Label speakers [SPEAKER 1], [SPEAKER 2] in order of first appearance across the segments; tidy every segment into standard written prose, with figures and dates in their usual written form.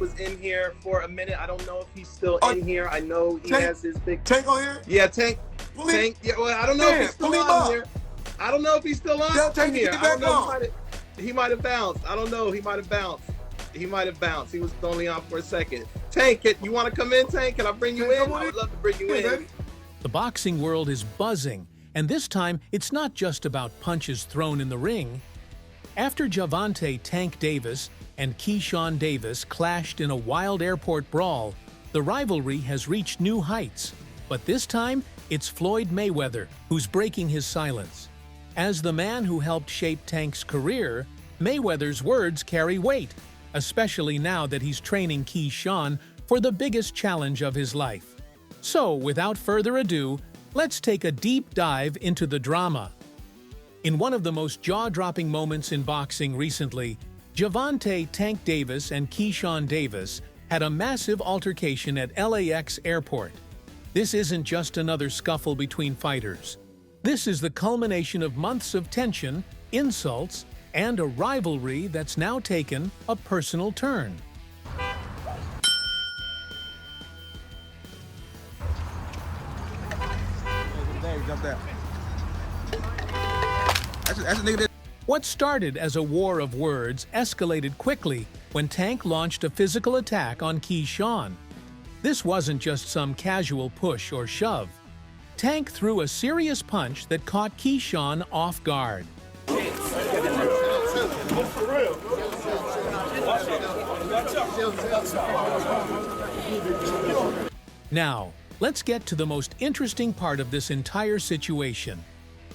[SPEAKER 1] was in here for a minute. I don't know if he's still in here. I know he has his big...
[SPEAKER 2] Tank on here?
[SPEAKER 1] Yeah, Tank. Tank. Yeah, well, I don't know if he's still on here. I don't know if he's still on here. I don't know. He might have bounced. I don't know. He might have bounced. He was only on for a second. Tank, you want to come in, Tank? Can I bring you in? I would love to bring you in.
[SPEAKER 3] The boxing world is buzzing, and this time it's not just about punches thrown in the ring. After Gervonta Tank Davis and Keyshawn Davis clashed in a wild airport brawl, the rivalry has reached new heights. But this time, it's Floyd Mayweather who's breaking his silence. As the man who helped shape Tank's career, Mayweather's words carry weight, especially now that he's training Keyshawn for the biggest challenge of his life. So, without further ado, let's take a deep dive into the drama. In one of the most jaw-dropping moments in boxing recently, Gervonta Tank Davis and Keyshawn Davis had a massive altercation at LAX airport. This isn't just another scuffle between fighters. This is the culmination of months of tension, insults, and a rivalry that's now taken a personal turn. What started as a war of words escalated quickly when Tank launched a physical attack on Keyshawn. This wasn't just some casual push or shove. Tank threw a serious punch that caught Keyshawn off guard. Now, let's get to the most interesting part of this entire situation: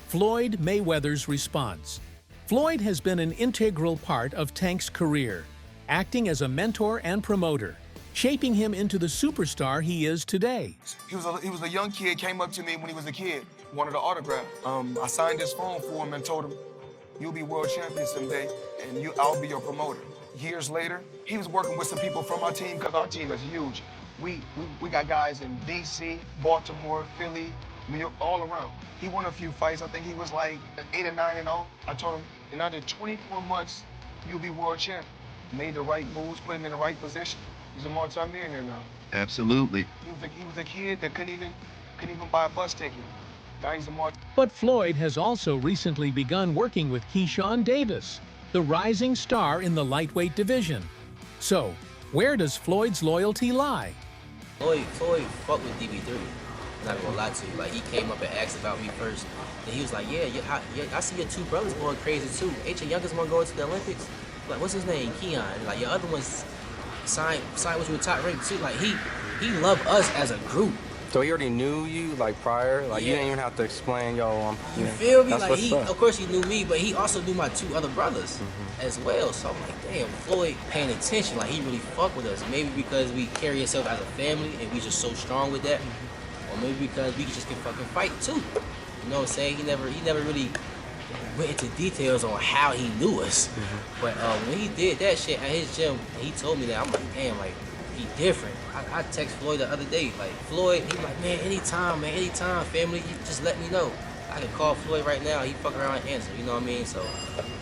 [SPEAKER 3] Floyd Mayweather's response. Floyd has been an integral part of Tank's career, acting as a mentor and promoter, shaping him into the superstar he is today.
[SPEAKER 2] He was a young kid, came up to me when he was a kid, wanted an autograph. I signed his phone for him and told him, "You'll be world champion someday, and I'll be your promoter." Years later, he was working with some people from our team, because our team is huge. We got guys in DC, Baltimore, Philly, New York, all around. He won a few fights. I think he was like 8 or 9-0. I told him, in under 24 months, you'll be world champion. Made the right moves, put him in the right position. He's a multi-millionaire now.
[SPEAKER 4] Absolutely.
[SPEAKER 2] He was a kid that couldn't even buy a bus ticket. Now he's a
[SPEAKER 3] But Floyd has also recently begun working with Keyshawn Davis, the rising star in the lightweight division. So, where does Floyd's loyalty lie?
[SPEAKER 5] Floyd fucked with DB3. Not gonna lie to you. Like, he came up and asked about me first. And he was like, yeah, I see your two brothers going crazy too. Ain't your youngest one going to the Olympics? Like, what's his name? Keon. Like, your other one's signed with you a top rank too. Like, he loved us as a group.
[SPEAKER 6] So he already knew you, like, prior? Like, you didn't even have to explain, yo,
[SPEAKER 5] you feel me? Like, of course he knew me, but he also knew my two other brothers as well. So I'm like, damn, Floyd paying attention. Like, he really fuck with us. Maybe because we carry ourselves as a family and we just so strong with that. Or maybe because we just can fucking fight too. You know what I'm saying? He never really went into details on how he knew us. But when he did that shit at his gym, he told me that, I'm like, damn, like, he different. I text Floyd the other day, like, Floyd, he like, man, anytime, family, you just let me know. I can call Floyd right now, he fuck around and answer, you know what I mean? So,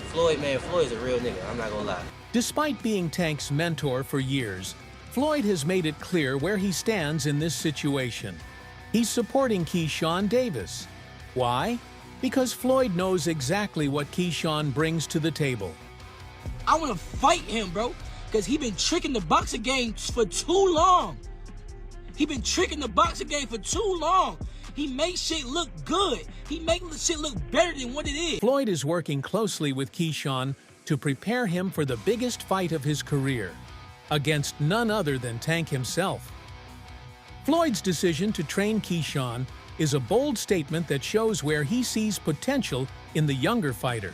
[SPEAKER 5] Floyd's a real nigga, I'm not gonna lie.
[SPEAKER 3] Despite being Tank's mentor for years, Floyd has made it clear where he stands in this situation. He's supporting Keyshawn Davis. Why? Because Floyd knows exactly what Keyshawn brings to the table.
[SPEAKER 7] I want to fight him, bro, because he been tricking the boxing game for too long. He makes shit look good. He makes shit look better than what it is.
[SPEAKER 3] Floyd is working closely with Keyshawn to prepare him for the biggest fight of his career, against none other than Tank himself. Floyd's decision to train Keyshawn is a bold statement that shows where he sees potential in the younger fighter.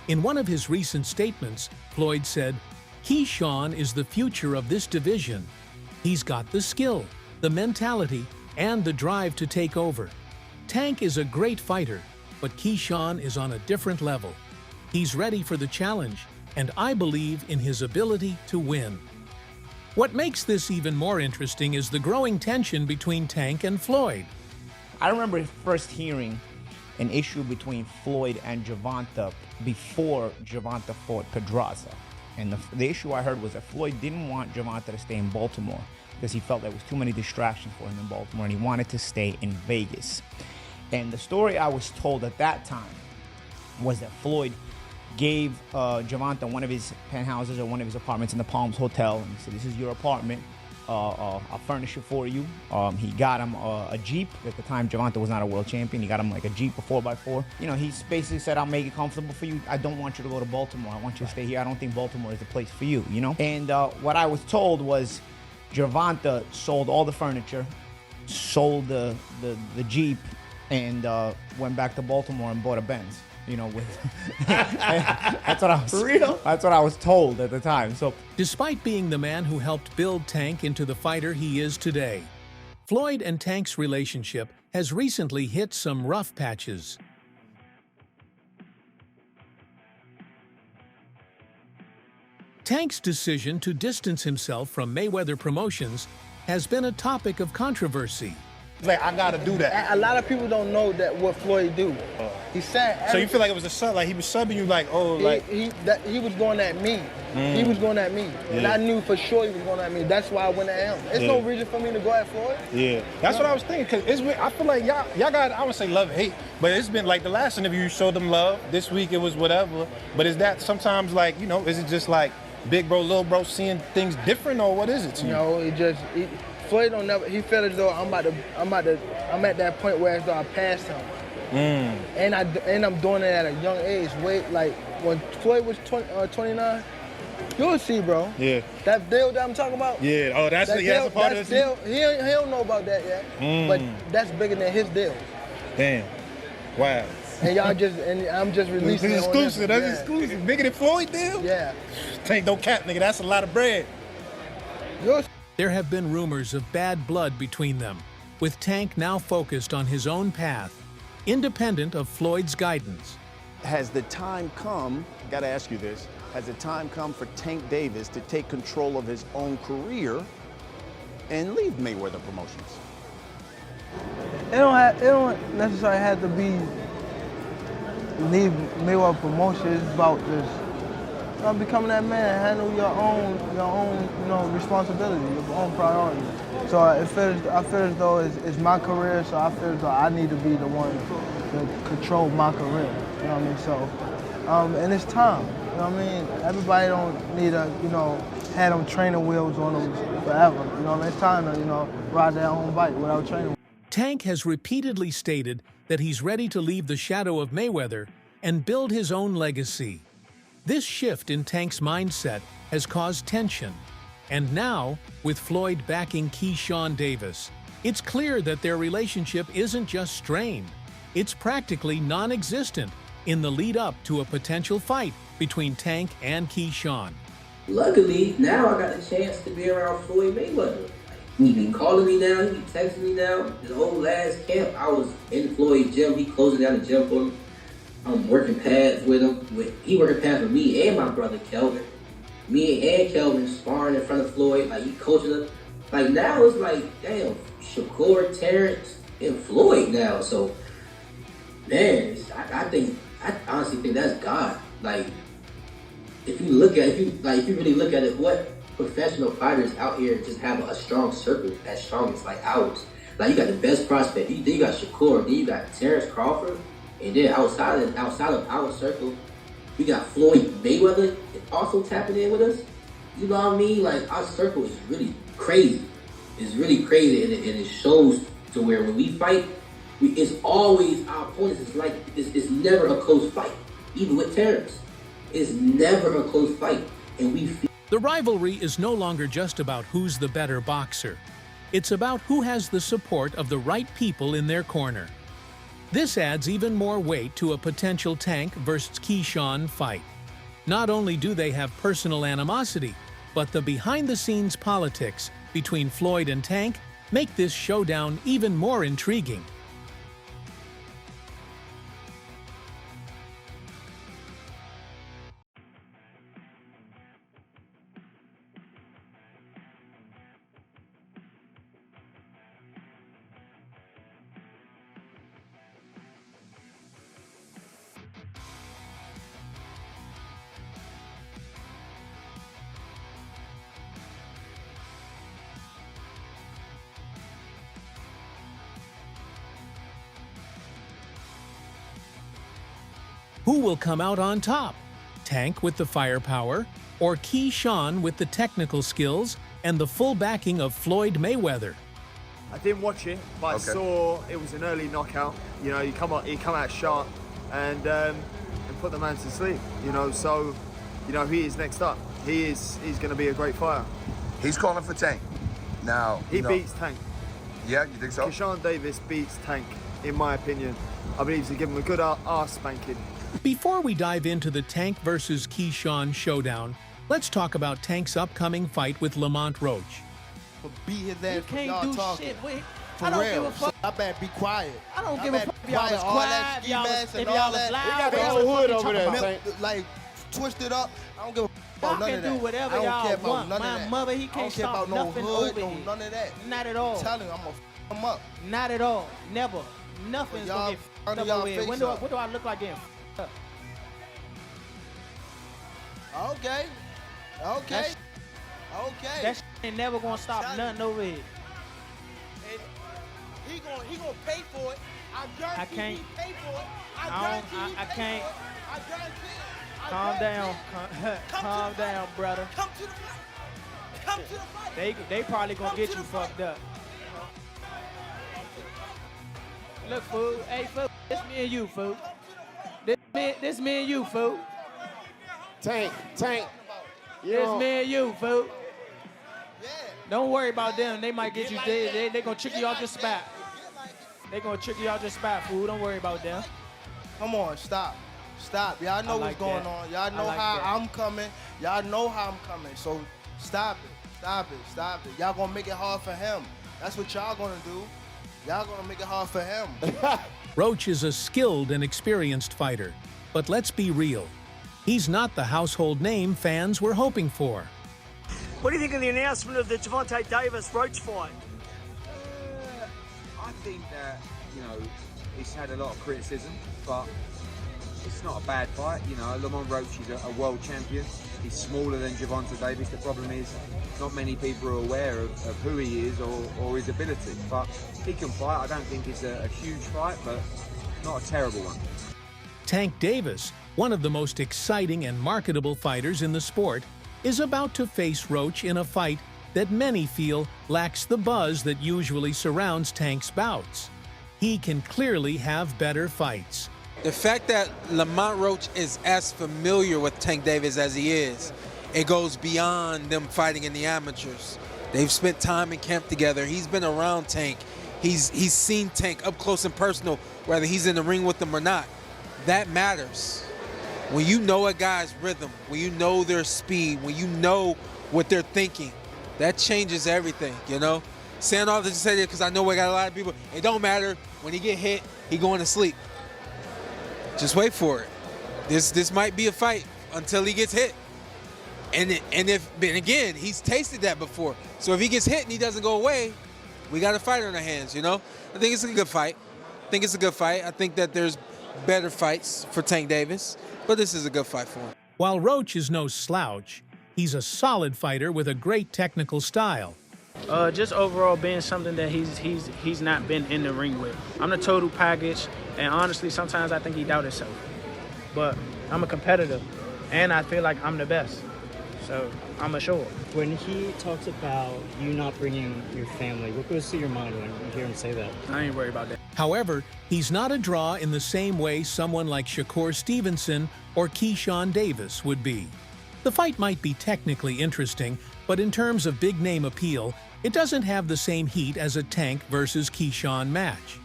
[SPEAKER 3] In one of his recent statements, Floyd said, "Keyshawn is the future of this division. He's got the skill, the mentality, and the drive to take over. Tank is a great fighter, but Keyshawn is on a different level. He's ready for the challenge, and I believe in his ability to win." What makes this even more interesting is the growing tension between Tank and Floyd.
[SPEAKER 8] I remember first hearing
[SPEAKER 4] an issue between Floyd and Gervonta before Gervonta fought Pedraza. And the issue I heard was that Floyd didn't want Gervonta to stay in Baltimore because he felt there was too many distractions for him in Baltimore, and he wanted to stay in Vegas. And the story I was told at that time was that Floyd gave Gervonta one of his penthouses or one of his apartments in the Palms Hotel, and he said, "This is your apartment. I'll furnish it for you." He got him a Jeep. At the time, Gervonta was not a world champion. He got him like a Jeep, a 4x4. You know, he basically said, "I'll make it comfortable for you. I don't want you to go to Baltimore. I want you to stay here. I don't think Baltimore is the place for you," you know? And what I was told was Gervonta sold all the furniture, sold the Jeep, and went back to Baltimore and bought a Benz. You know, with that's what I was real. That's what I was told at the time. So,
[SPEAKER 3] despite being the man who helped build Tank into the fighter he is today, Floyd and Tank's relationship has recently hit some rough patches. Tank's decision to distance himself from Mayweather Promotions has been a topic of controversy.
[SPEAKER 8] Like, I gotta do that.
[SPEAKER 9] A lot of people don't know that what Floyd do. He said.
[SPEAKER 8] So you feel like it was a sub, like he was subbing you, like, oh, like
[SPEAKER 9] he was going at me. He was going at me, and I knew for sure he was going at me. That's why I went at him. There's no reason for me to go at Floyd.
[SPEAKER 8] Yeah, that's what I was thinking. Cause I feel like y'all got, I would say love hate, but it's been like the last interview you showed them love. This week it was whatever. But is that sometimes like, you know, is it just like big bro, little bro seeing things different, or what is it to you?
[SPEAKER 9] No, Floyd don't never. He felt as though I'm at that point where as though I passed him. And I'm doing it at a young age. Wait, like when Floyd was 29, you'll see, bro.
[SPEAKER 8] Yeah.
[SPEAKER 9] That deal that I'm talking about.
[SPEAKER 8] Yeah. Oh, that's a part of the deal.
[SPEAKER 9] He don't know about that yet. But that's bigger than his deal.
[SPEAKER 8] Damn. Wow.
[SPEAKER 9] And I'm just releasing it.
[SPEAKER 8] It's exclusive. That's exclusive. Bigger than Floyd deal.
[SPEAKER 9] Yeah.
[SPEAKER 8] Tank, don't cap, nigga. That's a lot of bread.
[SPEAKER 3] There have been rumors of bad blood between them, with Tank now focused on his own path, independent of Floyd's guidance.
[SPEAKER 10] Has the time come, gotta ask you this, has the time come for Tank Davis to take control of his own career and leave Mayweather Promotions?
[SPEAKER 9] It don't necessarily have to be leave Mayweather Promotions. It's about just becoming that man, handle your own, responsibility, your own priority. So I feel as though it's my career, so I feel as though I need to be the one to control my career. You know what I mean? So, and it's time. You know what I mean? Everybody don't need to, have them training wheels on them forever. You know what I mean? It's time to, ride their own bike without training.
[SPEAKER 3] Tank has repeatedly stated that he's ready to leave the shadow of Mayweather and build his own legacy. This shift in Tank's mindset has caused tension. And now, with Floyd backing Keyshawn Davis, it's clear that their relationship isn't just strained, it's practically non-existent in the lead-up to a potential fight between Tank and Keyshawn.
[SPEAKER 5] Luckily, now I got the chance to be around Floyd Mayweather. He be calling me now, he be texting me now. His whole last camp, I was in Floyd's gym, he closing down the gym for me. I'm working pads with him. He working pads with me and my brother Kelvin. Me and Kelvin sparring in front of Floyd, like he coaching us. Like now it's like, damn, Shakur, Terrence, and Floyd now. So, man, I honestly think that's God. Like, if you really look at it, what professional fighters out here just have a strong circle as strong as like ours. Like you got the best prospect. Then you got Shakur. Then you got Terrence Crawford. And then outside of our circle, we got Floyd Mayweather also tapping in with us. You know what I mean? Like our circle is really crazy. It's really crazy, and it shows to where when we fight, it's always our opponents. It's like it's never a close fight. Even with Terrence, it's never a close fight, and we.
[SPEAKER 3] The rivalry is no longer just about who's the better boxer. It's about who has the support of the right people in their corner. This adds even more weight to a potential Tank versus Keyshawn fight. Not only do they have personal animosity, but the behind-the-scenes politics between Floyd and Tank make this showdown even more intriguing. Who will come out on top? Tank with the firepower, or Keyshawn with the technical skills and the full backing of Floyd Mayweather?
[SPEAKER 11] I didn't watch it, but I saw it was an early knockout. You know, he come out sharp and put the man to sleep. You know, so you know he is next up. He's going to be a great fighter.
[SPEAKER 12] He's calling for Tank. Now
[SPEAKER 11] he beats Tank.
[SPEAKER 12] Yeah, you think so?
[SPEAKER 11] Keyshawn Davis beats Tank, in my opinion. I believe he's give him a good arse spanking.
[SPEAKER 3] Before we dive into the Tank versus Keyshawn showdown, let's talk about Tank's upcoming fight with Lamont Roach.
[SPEAKER 13] Beat his ass.
[SPEAKER 7] You can't do shit. Wait,
[SPEAKER 13] For
[SPEAKER 7] I don't
[SPEAKER 13] real.
[SPEAKER 7] give a fuck.
[SPEAKER 13] So I better be quiet.
[SPEAKER 7] I don't give a fuck if y'all was
[SPEAKER 13] All that
[SPEAKER 7] quiet,
[SPEAKER 13] ski
[SPEAKER 7] y'all was,
[SPEAKER 13] mask
[SPEAKER 7] if
[SPEAKER 13] and
[SPEAKER 7] y'all
[SPEAKER 13] all
[SPEAKER 7] was
[SPEAKER 13] that.
[SPEAKER 7] loud.
[SPEAKER 13] They got
[SPEAKER 7] what
[SPEAKER 13] the
[SPEAKER 7] y'all
[SPEAKER 13] hood
[SPEAKER 7] fucking
[SPEAKER 13] over
[SPEAKER 7] talking
[SPEAKER 13] there,
[SPEAKER 7] about?
[SPEAKER 13] like twisted up. I don't give a fuck
[SPEAKER 7] Y'all
[SPEAKER 13] about none
[SPEAKER 7] can
[SPEAKER 13] of
[SPEAKER 7] do
[SPEAKER 13] that.
[SPEAKER 7] whatever
[SPEAKER 13] I don't
[SPEAKER 7] y'all
[SPEAKER 13] care about
[SPEAKER 7] want.
[SPEAKER 13] none
[SPEAKER 7] My
[SPEAKER 13] of that.
[SPEAKER 7] mother, he
[SPEAKER 13] I
[SPEAKER 7] can't
[SPEAKER 13] don't care
[SPEAKER 7] stop
[SPEAKER 13] about no
[SPEAKER 7] nothing
[SPEAKER 13] hood,
[SPEAKER 7] over
[SPEAKER 13] no
[SPEAKER 7] here.
[SPEAKER 13] none of that.
[SPEAKER 7] Not at all.
[SPEAKER 13] I'm telling you, I'm gonna f him up.
[SPEAKER 7] Not at all. Never. Nothing's
[SPEAKER 13] Y'all
[SPEAKER 7] gonna get
[SPEAKER 13] under
[SPEAKER 7] f***ed
[SPEAKER 13] y'all
[SPEAKER 7] over here.
[SPEAKER 13] face
[SPEAKER 7] What do
[SPEAKER 13] up.
[SPEAKER 7] I look like getting f***ed up?
[SPEAKER 13] Okay. Okay. Okay.
[SPEAKER 7] That shit ain't never gonna stop nothing over here.
[SPEAKER 13] And he gonna pay for it. I guarantee
[SPEAKER 7] I can't.
[SPEAKER 13] he pay for it.
[SPEAKER 7] I can't.
[SPEAKER 13] I guarantee it.
[SPEAKER 7] Calm down. Calm down, brother.
[SPEAKER 13] Come to the fight. Come to the fight.
[SPEAKER 7] They probably gonna get you fucked up. Look, fool. Hey, fool. This me and you, fool. This me and you, fool.
[SPEAKER 14] Tank.
[SPEAKER 7] This me and you, fool. Don't worry about them. They might get you. They gonna trick you out your spot. They gonna trick you out your spot, fool. Don't worry about them.
[SPEAKER 13] Come on, stop. Y'all know what's going on. Y'all know how I'm coming. Y'all know how I'm coming. So stop it. Y'all gonna make it hard for him. That's what y'all gonna do. Y'all gonna make it hard for him.
[SPEAKER 3] Roach is a skilled and experienced fighter, but let's be real. He's not the household name fans were hoping for.
[SPEAKER 15] What do you think of the announcement of the Gervonta Davis-Roach fight?
[SPEAKER 16] I think that, you know, it's had a lot of criticism, but it's not a bad fight. You know, Lamont Roach is a world champion. He's smaller than Gervonta Davis. The problem is not many people are aware of who he is or his ability. But he can fight. I don't think it's a huge fight, but not a terrible one.
[SPEAKER 3] Tank Davis, one of the most exciting and marketable fighters in the sport, is about to face Roach in a fight that many feel lacks the buzz that usually surrounds Tank's bouts. He can clearly have better fights.
[SPEAKER 17] The fact that Lamont Roach is as familiar with Tank Davis as he is, it goes beyond them fighting in the amateurs. They've spent time in camp together. He's been around Tank. He's seen Tank up close and personal, whether he's in the ring with them or not. That matters. When you know a guy's rhythm, when you know their speed, when you know what they're thinking, that changes everything, you know? Saying all this to say that because I know we got a lot of people, it don't matter. When he get hit, he going to sleep. Just wait for it. This might be a fight until he gets hit. And again, he's tasted that before. So if he gets hit and he doesn't go away, we got a fighter in our hands, you know? I think it's a good fight. I think that there's better fights for Tank Davis, but this is a good fight for him.
[SPEAKER 3] While Roach is no slouch, he's a solid fighter with a great technical style.
[SPEAKER 18] Just overall being something that he's not been in the ring with. I'm the total package, and honestly, sometimes I think he doubts himself. But I'm a competitor, and I feel like I'm the best. So I'm assured.
[SPEAKER 19] When he talks about you not bringing your family, what goes through your mind when you hear him say that?
[SPEAKER 18] I ain't worried about that.
[SPEAKER 3] However, he's not a draw in the same way someone like Shakur Stevenson or Keyshawn Davis would be. The fight might be technically interesting, but in terms of big-name appeal, it doesn't have the same heat as a Tank versus Keyshawn match.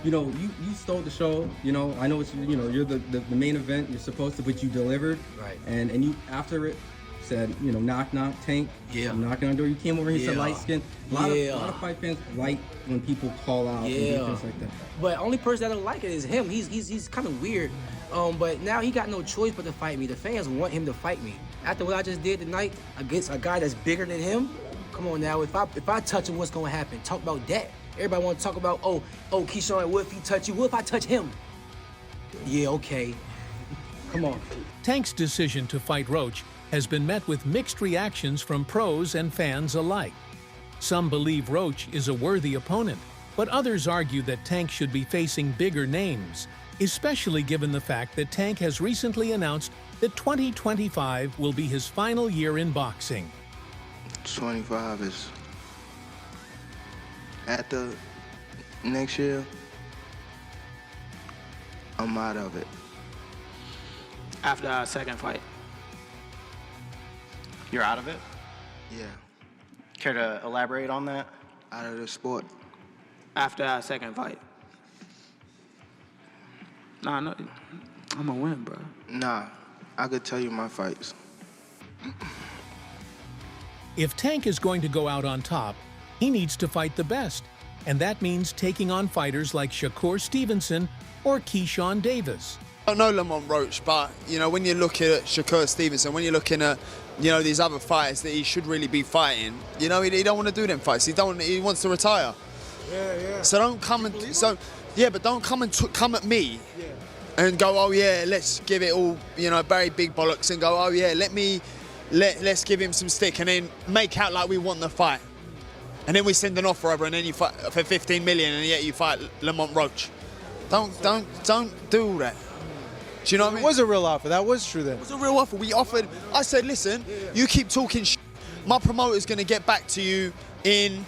[SPEAKER 20] You know, you stole the show. You know, I know it's, you know, you're the main event. You're supposed to, but you delivered.
[SPEAKER 5] Right.
[SPEAKER 20] And you, after it, said, you know, knock, knock, Tank.
[SPEAKER 5] Yeah.
[SPEAKER 20] I'm knocking on the door. You came over here, said light skin. A lot of fight fans like when people call out and do things like that.
[SPEAKER 5] But only person that don't like it is him. He's kind of weird. But now he got no choice but to fight me. The fans want him to fight me. After what I just did tonight against a guy that's bigger than him, come on now. If I touch him, what's gonna happen? Talk about that. Everybody want to talk about, oh, Keyshawn, what if he touch you? What if I touch him? Yeah, okay. Come on.
[SPEAKER 3] Tank's decision to fight Roach has been met with mixed reactions from pros and fans alike. Some believe Roach is a worthy opponent, but others argue that Tank should be facing bigger names, especially given the fact that Tank has recently announced that 2025 will be his final year in boxing.
[SPEAKER 9] 25 is after next year, I'm out of it.
[SPEAKER 18] After our second fight.
[SPEAKER 21] You're out of it?
[SPEAKER 9] Yeah,
[SPEAKER 21] Care to elaborate on that?
[SPEAKER 9] out of the sport.
[SPEAKER 18] After our second fight. Nah, no, I'm gonna win, bro.
[SPEAKER 9] Nah, I could tell you my fights.
[SPEAKER 3] If Tank is going to go out on top, he needs to fight the best, and that means taking on fighters like Shakur Stevenson or Keyshawn Davis.
[SPEAKER 22] I don't know Lamont Roach, but you know, when you're looking at Shakur Stevenson, when you're looking at, you know, these other fighters that he should really be fighting, you know, he don't want to do them fights. He wants to retire.
[SPEAKER 11] Yeah.
[SPEAKER 22] So don't come and but don't come and come at me and go, oh yeah, let's give it all, you know, very big bollocks, and go, oh yeah, let's give him some stick, and then make out like we want the fight, and then we send an offer over, and then you fight for 15 million, and yet you fight Lamont Roach. Don't do all that. Do you know what I mean?
[SPEAKER 23] It was a real offer. That was true then.
[SPEAKER 22] It was a real offer. We offered. I said, listen, you keep talking shit. My promoter's going to get back to you in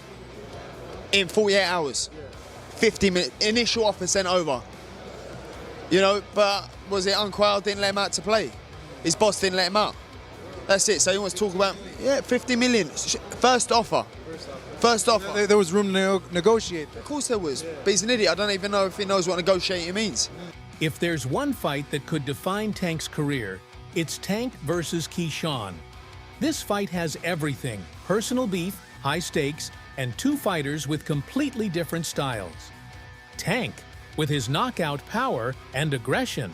[SPEAKER 22] 48 hours. 50 minutes. Initial offer sent over. You know, but was it Unquell didn't let him out to play? His boss didn't let him out. That's it. So he wants to talk about, 50 million. First offer. First offer.
[SPEAKER 23] There was room to negotiate.
[SPEAKER 22] Of course there was. But he's an idiot. I don't even know if he knows what negotiating means.
[SPEAKER 3] If there's one fight that could define Tank's career, it's Tank versus Keyshawn. This fight has everything: personal beef, high stakes, and two fighters with completely different styles. Tank, with his knockout power and aggression.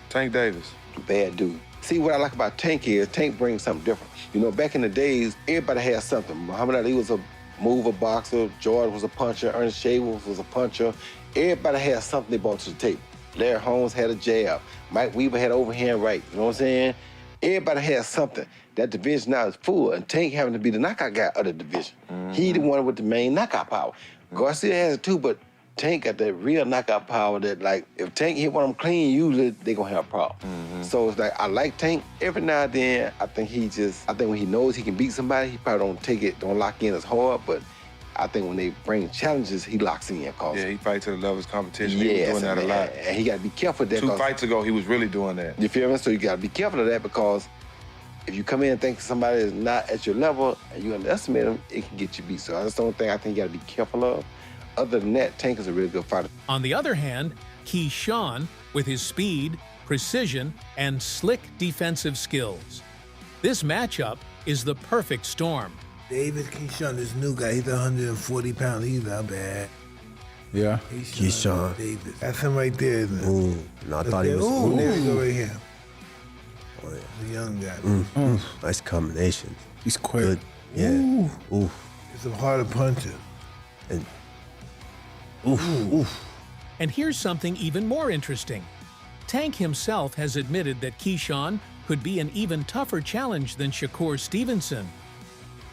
[SPEAKER 24] Tank Davis.
[SPEAKER 25] Bad dude. See, what I like about Tank is Tank brings something different. You know, back in the days, everybody had something. Muhammad Ali was a mover boxer, George was a puncher, Ernest Shaver was a puncher. Everybody had something they brought to the table. Larry Holmes had a jab. Mike Weaver had overhand right. You know what I'm saying? Everybody has something. That division now is full, and Tank having to be the knockout guy of the division. He the one with the main knockout power. Garcia has it too, but Tank got that real knockout power that, like, if Tank hit one of them clean, usually they gonna have a problem. So it's like, I like Tank. Every now and then, I think when he knows he can beat somebody, he probably don't lock in as hard, but I think when they bring challenges, he locks in.
[SPEAKER 24] Yeah, he fights to the level of his competition. He was doing that a lot.
[SPEAKER 25] And he got to be careful of that.
[SPEAKER 24] 2 fights ago, he was really doing that.
[SPEAKER 25] You feel me? So you got to be careful of that, because if you come in and think somebody is not at your level and you underestimate them, it can get you beat. So that's the only thing I think you got to be careful of. Other than that, Tank is a really good fighter.
[SPEAKER 3] On the other hand, Keyshawn, with his speed, precision, and slick defensive skills. This matchup is the perfect storm.
[SPEAKER 26] David Keyshawn, this new guy, he's 140 pounds. He's not bad.
[SPEAKER 27] Yeah.
[SPEAKER 26] Keyshawn Davis. That's him right there, isn't it?
[SPEAKER 27] Ooh, no, I thought he was.
[SPEAKER 26] Ooh, there we go right here. Oh, yeah. The young guy.
[SPEAKER 27] Nice combination.
[SPEAKER 26] He's quick.
[SPEAKER 27] Good. Yeah. Ooh.
[SPEAKER 26] He's a harder puncher.
[SPEAKER 27] And
[SPEAKER 3] And here's something even more interesting. Tank himself has admitted that Keyshawn could be an even tougher challenge than Shakur Stevenson.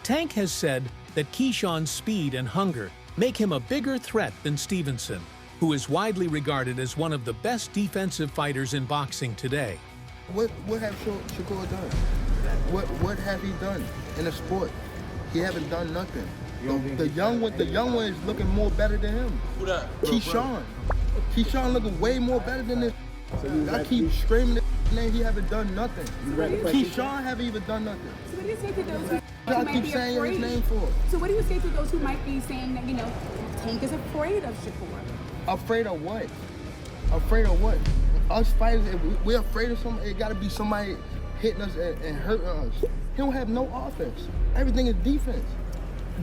[SPEAKER 3] Tank has said that Keyshawn's speed and hunger make him a bigger threat than Stevenson, who is widely regarded as one of the best defensive fighters in boxing today.
[SPEAKER 13] What have Shakur done? What have he done in the sport? He haven't done nothing. The young one is looking more better than him.
[SPEAKER 28] Who that?
[SPEAKER 13] Keyshawn. Keyshawn looking way more better than this. I keep screaming this name, he haven't done nothing. Keyshawn haven't even done nothing.
[SPEAKER 29] So what do you say to those who
[SPEAKER 13] I
[SPEAKER 29] might
[SPEAKER 13] keep
[SPEAKER 29] be
[SPEAKER 13] saying
[SPEAKER 29] afraid?
[SPEAKER 13] his name for?
[SPEAKER 29] So what do you say to those who might be saying that, Tank is afraid of Shakur?
[SPEAKER 13] Afraid of what? Afraid of what? Us fighters, if we're afraid of something, it gotta be somebody hitting us and hurting us. He don't have no offense. Everything is defense.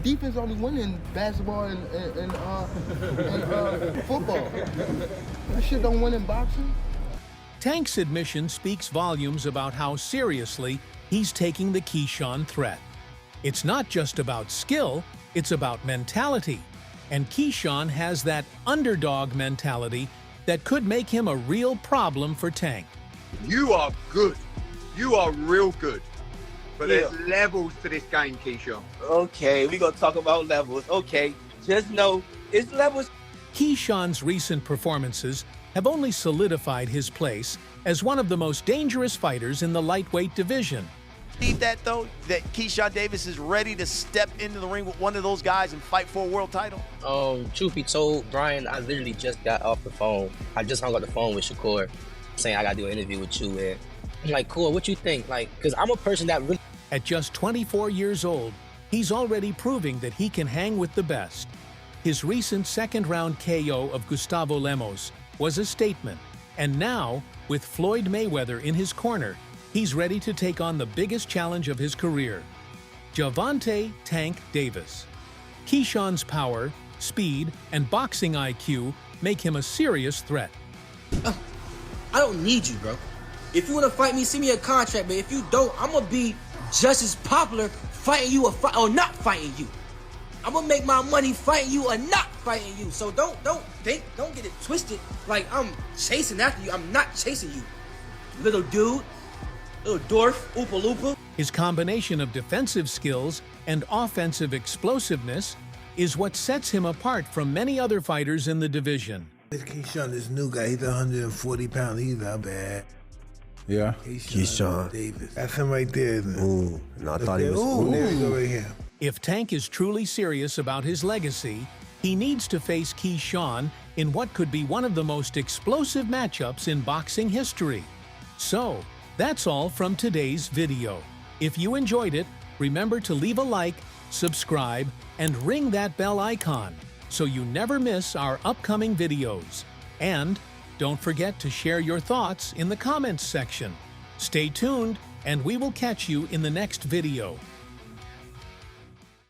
[SPEAKER 13] Defense only win in basketball and football. That shit don't win in boxing.
[SPEAKER 3] Tank's admission speaks volumes about how seriously he's taking the Keyshawn threat. It's not just about skill, it's about mentality. And Keyshawn has that underdog mentality that could make him a real problem for Tank.
[SPEAKER 30] You are good. You are real good. But there's levels to this game, Keyshawn.
[SPEAKER 31] Okay, we gonna talk about levels. Okay, just know it's levels.
[SPEAKER 3] Keyshawn's recent performances have only solidified his place as one of the most dangerous fighters in the lightweight division.
[SPEAKER 1] Believe that, though, that Keyshawn Davis is ready to step into the ring with one of those guys and fight for a world title?
[SPEAKER 5] Truth be told, Brian, I literally just got off the phone. I just hung up the phone with Shakur, saying I gotta do an interview with you, and I'm like, cool, what you think? Like, because I'm a person that really...
[SPEAKER 3] At just 24 years old, he's already proving that he can hang with the best. His recent second-round KO of Gustavo Lemos was a statement, and now, with Floyd Mayweather in his corner, he's ready to take on the biggest challenge of his career. Gervonta "Tank" Davis. Keyshawn's power, speed, and boxing IQ make him a serious threat.
[SPEAKER 5] I don't need you, bro. If you want to fight me, send me a contract, but if you don't, I'm going to be just as popular fighting you or not fighting you. I'm going to make my money fighting you or not fighting you. So don't get it twisted like I'm chasing after you. I'm not chasing you, little dude. Little dwarf, Oopa Loopa.
[SPEAKER 3] His combination of defensive skills and offensive explosiveness is what sets him apart from many other fighters in the division.
[SPEAKER 26] This Keyshawn, this new guy, he's 140 pounds. He's not bad.
[SPEAKER 27] Yeah.
[SPEAKER 26] Keyshawn Davis. That's him right there, isn't it?
[SPEAKER 27] Ooh, and I thought he was.
[SPEAKER 26] Ooh, there we go right here.
[SPEAKER 3] If Tank is truly serious about his legacy, he needs to face Keyshawn in what could be one of the most explosive matchups in boxing history. So, that's all from today's video. If you enjoyed it, remember to leave a like, subscribe, and ring that bell icon so you never miss our upcoming videos. And don't forget to share your thoughts in the comments section. Stay tuned, and we will catch you in the next video.